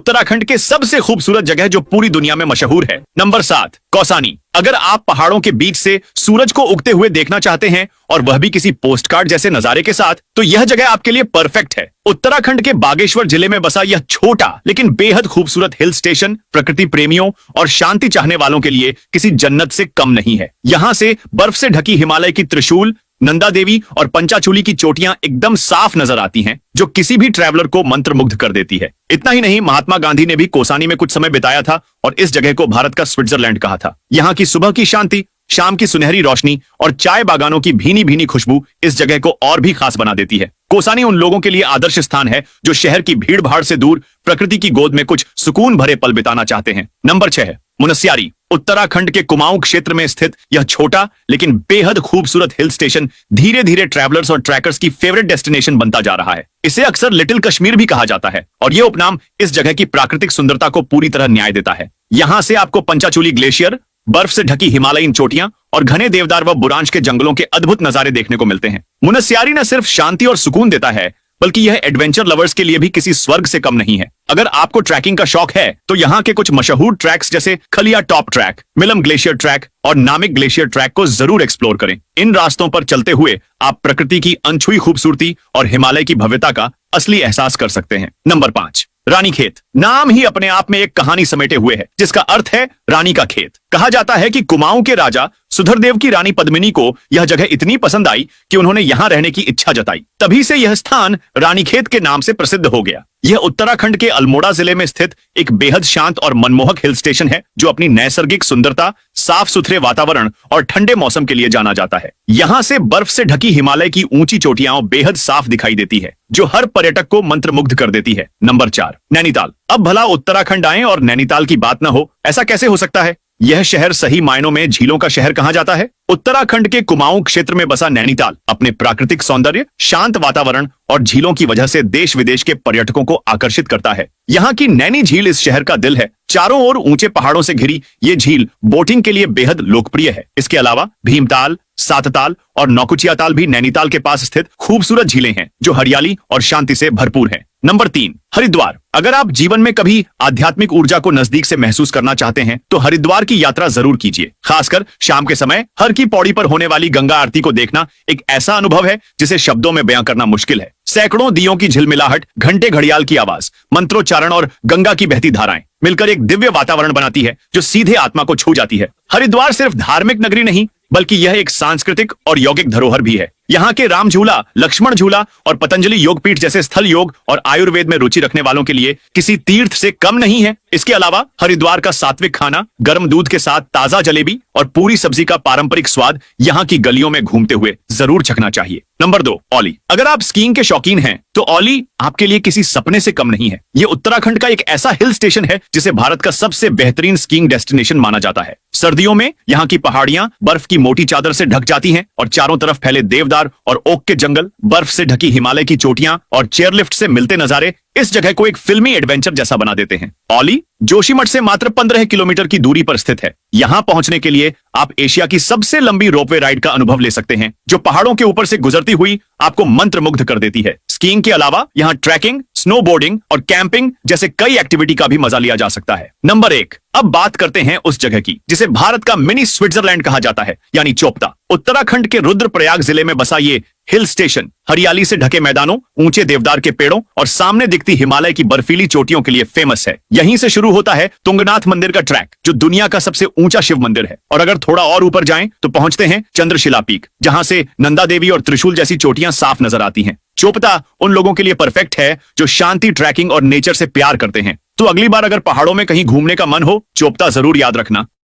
उत्तराखंड के सबसे खूबसूरत जगह जो पूरी दुनिया में मशहूर है। नंबर 7, कौसानी। अगर आप पहाड़ों के बीच से सूरज को उगते हुए देखना चाहते हैं और वह भी किसी पोस्टकार्ड जैसे नजारे के साथ, तो यह जगह आपके लिए परफेक्ट है। उत्तराखंड के बागेश्वर जिले में बसा यह छोटा लेकिन बेहद खूबसूरत हिल स्टेशन प्रकृति प्रेमियों और शांति चाहने वालों के लिए किसी जन्नत से कम नहीं है। यहाँ से बर्फ से ढकी हिमालय की त्रिशूल, नंदा देवी और पंचाचूली की चोटियां एकदम साफ नजर आती हैं, जो किसी भी ट्रैवलर को मंत्रमुग्ध कर देती है। इतना ही नहीं, महात्मा गांधी ने भी कौसानी में कुछ समय बिताया था और इस जगह को भारत का स्विट्जरलैंड कहा था। यहाँ की सुबह की शांति, शाम की सुनहरी रोशनी और चाय बागानों की भीनी भीनी खुशबू इस जगह को और भी खास बना देती है। कौसानी उन लोगों के लिए आदर्श स्थान है जो शहर की भीड़ भाड़ से दूर प्रकृति की गोद में कुछ सुकून भरे पल बिताना चाहते हैं। नंबर 6 है मुनस्यारी। उत्तराखंड के कुमाऊं क्षेत्र में स्थित यह छोटा लेकिन बेहद खूबसूरत हिल स्टेशन धीरे धीरे ट्रैवलर्स और ट्रैकर्स की फेवरेट डेस्टिनेशन बनता जा रहा है। इसे अक्सर लिटिल कश्मीर भी कहा जाता है और यह उपनाम इस जगह की प्राकृतिक सुंदरता को पूरी तरह न्याय देता है। यहाँ से आपको पंचाचूली ग्लेशियर, बर्फ से ढकी हिमालयन चोटियां और घने देवदार व बुरांश के जंगलों के अद्भुत नजारे देखने को मिलते हैं। मुनस्यारी न सिर्फ शांति और सुकून देता है, बल्कि यह एडवेंचर लवर्स के लिए भी किसी स्वर्ग से कम नहीं है। अगर आपको ट्रैकिंग का शौक है तो यहाँ के कुछ मशहूर ट्रैक्स जैसे Khaliya top track, Milam glacier track और नामिक ग्लेशियर ट्रैक को जरूर एक्सप्लोर करें। इन रास्तों पर चलते हुए आप प्रकृति की अनछुई खूबसूरती और हिमालय की भव्यता का असली एहसास कर सकते हैं। नंबर 5, रानीखेत। नाम ही अपने आप में एक कहानी समेटे हुए है, जिसका अर्थ है रानी का खेत। कहा जाता है कि कुमाऊं के राजा सुधरदेव की रानी पद्मिनी को यह जगह इतनी पसंद आई कि उन्होंने यहां रहने की इच्छा जताई। तभी से यह स्थान रानीखेत के नाम से प्रसिद्ध हो गया। यह उत्तराखंड के अल्मोड़ा जिले में स्थित एक बेहद शांत और मनमोहक हिल स्टेशन है, जो अपनी नैसर्गिक सुंदरता, साफ सुथरे वातावरण और ठंडे मौसम के लिए जाना जाता है। यहाँ से बर्फ से ढकी हिमालय की ऊंची चोटियां बेहद साफ दिखाई देती है, जो हर पर्यटक को मंत्रमुग्ध कर देती है। नंबर 4, नैनीताल। अब भला उत्तराखंड आए और नैनीताल की बात न हो, ऐसा कैसे हो सकता है? यह शहर सही मायनों में झीलों का शहर कहा जाता है। उत्तराखंड के कुमाऊं क्षेत्र में बसा नैनीताल अपने प्राकृतिक सौंदर्य, शांत वातावरण और झीलों की वजह से देश विदेश के पर्यटकों को आकर्षित करता है। यहाँ की नैनी झील इस शहर का दिल है। चारों ओर ऊंचे पहाड़ों से घिरी ये झील बोटिंग के लिए बेहद लोकप्रिय है। इसके अलावा भीमताल, सातताल और नौकुचिया ताल भी नैनीताल के पास स्थित खूबसूरत झीलें हैं, जो हरियाली और शांति से भरपूर हैं। नंबर 3, हरिद्वार। अगर आप जीवन में कभी आध्यात्मिक ऊर्जा को नजदीक से महसूस करना चाहते हैं तो हरिद्वार की यात्रा जरूर कीजिए। खासकर शाम के समय हर की पौड़ी पर होने वाली गंगा आरती को देखना एक ऐसा अनुभव है जिसे शब्दों में बयां करना मुश्किल है। सैकड़ों दियों की झिलमिलाहट, घंटे घड़ियाल की आवाज, मंत्रोच्चारण और गंगा की बहती धाराएं मिलकर एक दिव्य वातावरण बनाती है जो सीधे आत्मा को छू जाती है। हरिद्वार सिर्फ धार्मिक नगरी नहीं, बल्कि यह एक सांस्कृतिक और यौगिक धरोहर भी है। यहाँ के राम झूला, लक्ष्मण झूला और पतंजलि योगपीठ जैसे स्थल योग और आयुर्वेद में रुचि रखने वालों के लिए किसी तीर्थ से कम नहीं है। इसके अलावा हरिद्वार का सात्विक खाना, गर्म दूध के साथ ताजा जलेबी और पूरी सब्जी का पारंपरिक स्वाद यहाँ की गलियों में घूमते हुए जरूर चखना चाहिए। नंबर 2, औली। अगर आप स्कीइंग के शौकीन हैं तो औली आपके लिए किसी सपने से कम नहीं है। ये उत्तराखंड का एक ऐसा हिल स्टेशन है जिसे भारत का सबसे बेहतरीन स्कीइंग डेस्टिनेशन माना जाता है। सर्दियों में यहाँ की पहाड़ियां बर्फ की मोटी चादर से ढक जाती हैं और चारों तरफ फैले देवदार और ओक के जंगल, बर्फ से ढकी हिमालय की चोटियां और चेयरलिफ्ट से मिलते नजारे इस जगह को एक फिल्मी एडवेंचर जैसा बना देते हैं। औली जोशीमठ से मात्र 15 किलोमीटर की दूरी पर स्थित है। यहाँ पहुंचने के लिए आप एशिया की सबसे लंबी रोपवे राइड का अनुभव ले सकते हैं, जो पहाड़ों के ऊपर से गुजरती हुई आपको मंत्रमुग्ध कर देती है। स्कीइंग के अलावा यहाँ ट्रैकिंग, स्नोबोर्डिंग और कैंपिंग जैसे कई एक्टिविटी का भी मजा लिया जा सकता है। नंबर 1, अब बात करते हैं उस जगह की जिसे भारत का मिनी स्विट्जरलैंड कहा जाता है, यानी चोपता। उत्तराखंड के रुद्रप्रयाग जिले में बसा ये हिल स्टेशन हरियाली से ढके मैदानों, ऊंचे देवदार के पेड़ों और सामने दिखती हिमालय की बर्फीली चोटियों के लिए फेमस है। यहीं से शुरू होता है तुंगनाथ मंदिर का ट्रैक, जो दुनिया का सबसे ऊंचा शिव मंदिर है। और अगर थोड़ा और ऊपर जाएं तो पहुंचते हैं चंद्रशिला पीक, जहां से नंदा देवी और त्रिशूल जैसी चोटियां साफ नजर आती हैं। चोपता उन लोगों के लिए परफेक्ट है जो शांति, ट्रैकिंग और नेचर से प्यार करते हैं। तो अगली बार अगर पहाड़ों में कहीं घूमने का मन हो, चोपता जरूर याद रखना।